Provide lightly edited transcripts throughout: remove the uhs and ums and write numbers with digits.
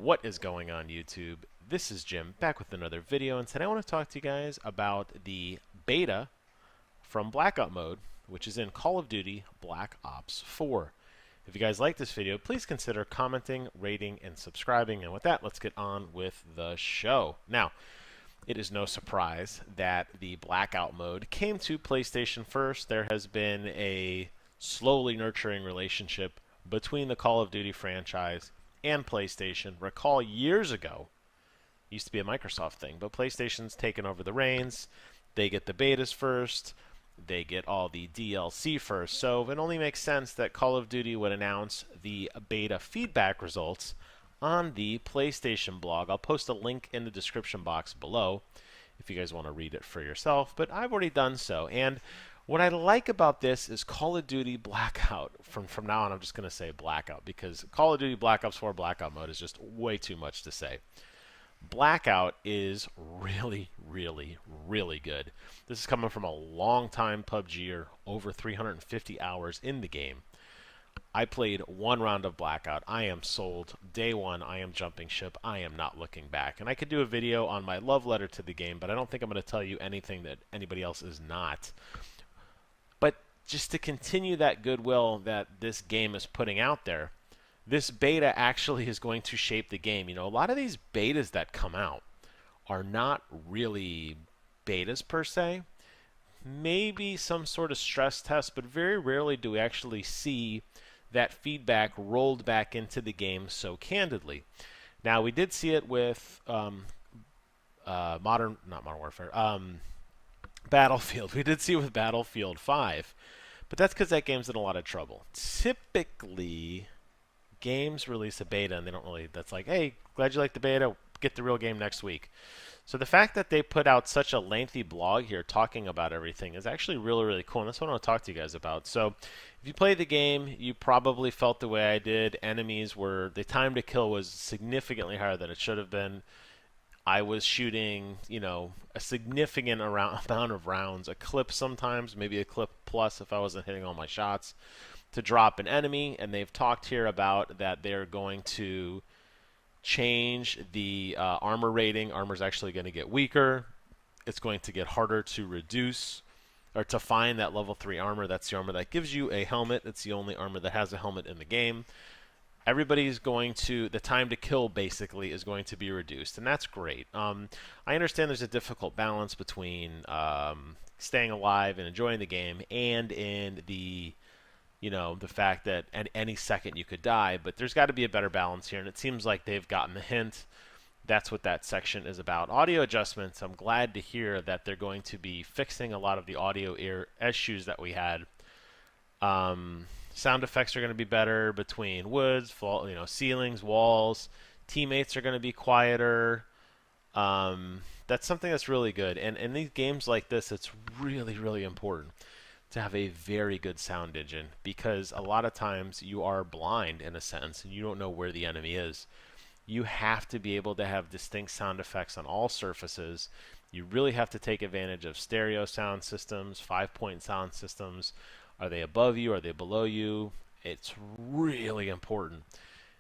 What is going on YouTube? This is Jim back with another video, and today I want to talk to you guys about the beta from Blackout mode, which is in Call of Duty Black Ops 4. If you guys like this video, please consider commenting, rating, and subscribing. And with that, let's get on with the show. Now, it is no surprise that the Blackout mode came to PlayStation first. There has been a slowly nurturing relationship between the Call of Duty franchise and PlayStation. Recall years ago, it used to be a Microsoft thing, but PlayStation's taken over the reins. They get the betas first. They get all the DLC first. So it only makes sense that Call of Duty would announce the beta feedback results on the PlayStation blog. I'll post a link in the description box below if you guys want to read it for yourself, but I've already done so. And what I like about this is Call of Duty Blackout. From now on, I'm just going to say Blackout because Call of Duty Black Ops 4 Blackout mode is just way too much to say. Blackout is really, really, really good. This is coming from a long-time PUBGer, over 350 hours in the game. I played one round of Blackout. I am sold. Day one, I am jumping ship. I am not looking back. And I could do a video on my love letter to the game, but I don't think I'm going to tell you anything that anybody else is not. But just to continue that goodwill that this game is putting out there, this beta actually is going to shape the game. You know, a lot of these betas that come out are not really betas per se. Maybe some sort of stress test, but very rarely do we actually see that feedback rolled back into the game so candidly. Now, we did see it with Battlefield. We did see it with Battlefield 5, but that's because that game's in a lot of trouble. Typically, games release a beta and they don't really, that's like, hey, glad you like the beta, get the real game next week. So the fact that they put out such a lengthy blog here talking about everything is actually really, really cool, and that's what I want to talk to you guys about. So if you play the game, you probably felt the way I did. Enemies were, the time to kill was significantly higher than it should have been. I was shooting, you know, a significant amount of rounds, a clip sometimes, maybe a clip plus if I wasn't hitting all my shots, to drop an enemy. And they've talked here about that they're going to change the armor rating. Armor's actually going to get weaker. It's going to get harder to reduce or to find that level 3 armor. That's the armor that gives you a helmet. It's the only armor that has a helmet in the game. Everybody's going to, the time to kill basically is going to be reduced, and that's great. I understand there's a difficult balance between staying alive and enjoying the game and in the, you know, the fact that at any second you could die, but there's got to be a better balance here, and it seems like they've gotten the hint. That's what that section is about. Audio adjustments, I'm glad to hear that they're going to be fixing a lot of the audio issues that we had. Sound effects are going to be better between woods, you know, ceilings, walls. Teammates are going to be quieter. That's something that's really good. And in these games like this, it's really, really important to have a very good sound engine, because a lot of times you are blind in a sense and you don't know where the enemy is. You have to be able to have distinct sound effects on all surfaces. You really have to take advantage of stereo sound systems, 5-point sound systems. Are they above you? Are they below you? It's really important.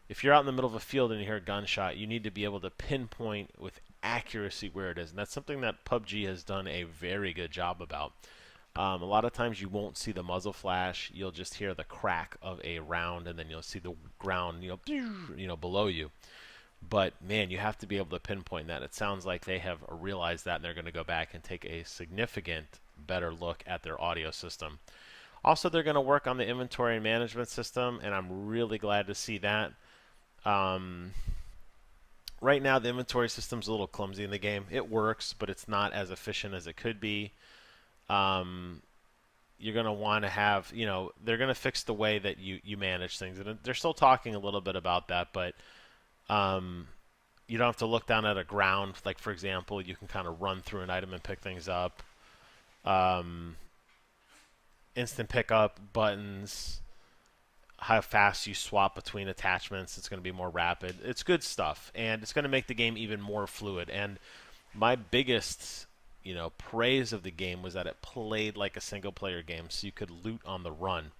If you're out in the middle of a field and you hear a gunshot, you need to be able to pinpoint with accuracy where it is. And that's something that PUBG has done a very good job about. A lot of times you won't see the muzzle flash. You'll just hear the crack of a round, and then you'll see the ground, you know, below you. But man, you have to be able to pinpoint that. It sounds like they have realized that, and they're going to go back and take a significant better look at their audio system. Also, they're going to work on the inventory and management system, and I'm really glad to see that. Right now, the inventory system's a little clumsy in the game. It works, but it's not as efficient as it could be. You're going to want to have, you know, they're going to fix the way that you manage things. And they're still talking a little bit about that, but you don't have to look down at a ground. Like, for example, you can kind of run through an item and pick things up. Instant pickup buttons, how fast you swap between attachments. It's going to be more rapid. It's good stuff, and it's going to make the game even more fluid. And my biggest, you know, praise of the game was that it played like a single-player game, so you could loot on the run.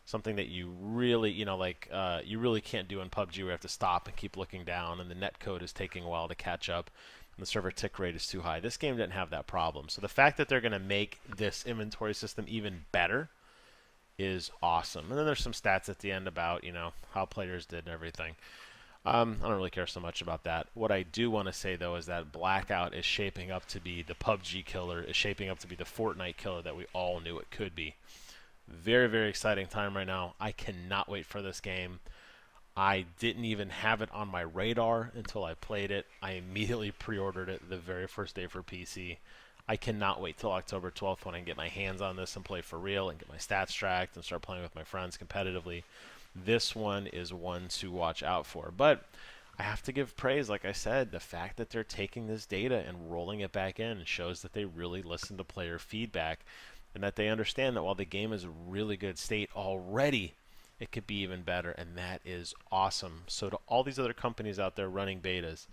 something that you really, you really can't do in PUBG, where you have to stop and keep looking down, and the netcode is taking a while to catch up, and the server tick rate is too high. This game didn't have that problem. So the fact that they're going to make this inventory system even better is awesome. And then there's some stats at the end about, how players did and everything. I don't really care so much about that. What I do want to say, though, is that Blackout is shaping up to be the PUBG killer, is shaping up to be the Fortnite killer that we all knew it could be. Very, very exciting time right now. I cannot wait for this game. I didn't even have it on my radar until I played it. I immediately pre-ordered it the very first day for PC. I cannot wait till October 12th when I can get my hands on this and play for real and get my stats tracked and start playing with my friends competitively. This one is one to watch out for. But I have to give praise, like I said, the fact that they're taking this data and rolling it back in shows that they really listen to player feedback and that they understand that while the game is a really good state already, it could be even better, and that is awesome. So to all these other companies out there running betas,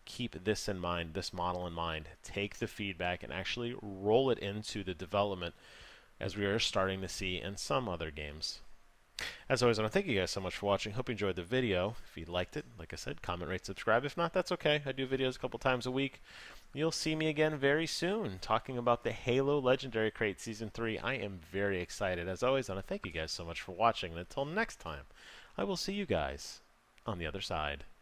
keep this in mind, this model in mind. Take the feedback and actually roll it into the development, as we are starting to see in some other games. As always, I want to thank you guys so much for watching. Hope you enjoyed the video. If you liked it, like I said, comment, rate, subscribe. If not, that's okay. I do videos a couple times a week. You'll see me again very soon talking about the Halo Legendary Crate Season 3. I am very excited. As always, I want to thank you guys so much for watching. And until next time, I will see you guys on the other side.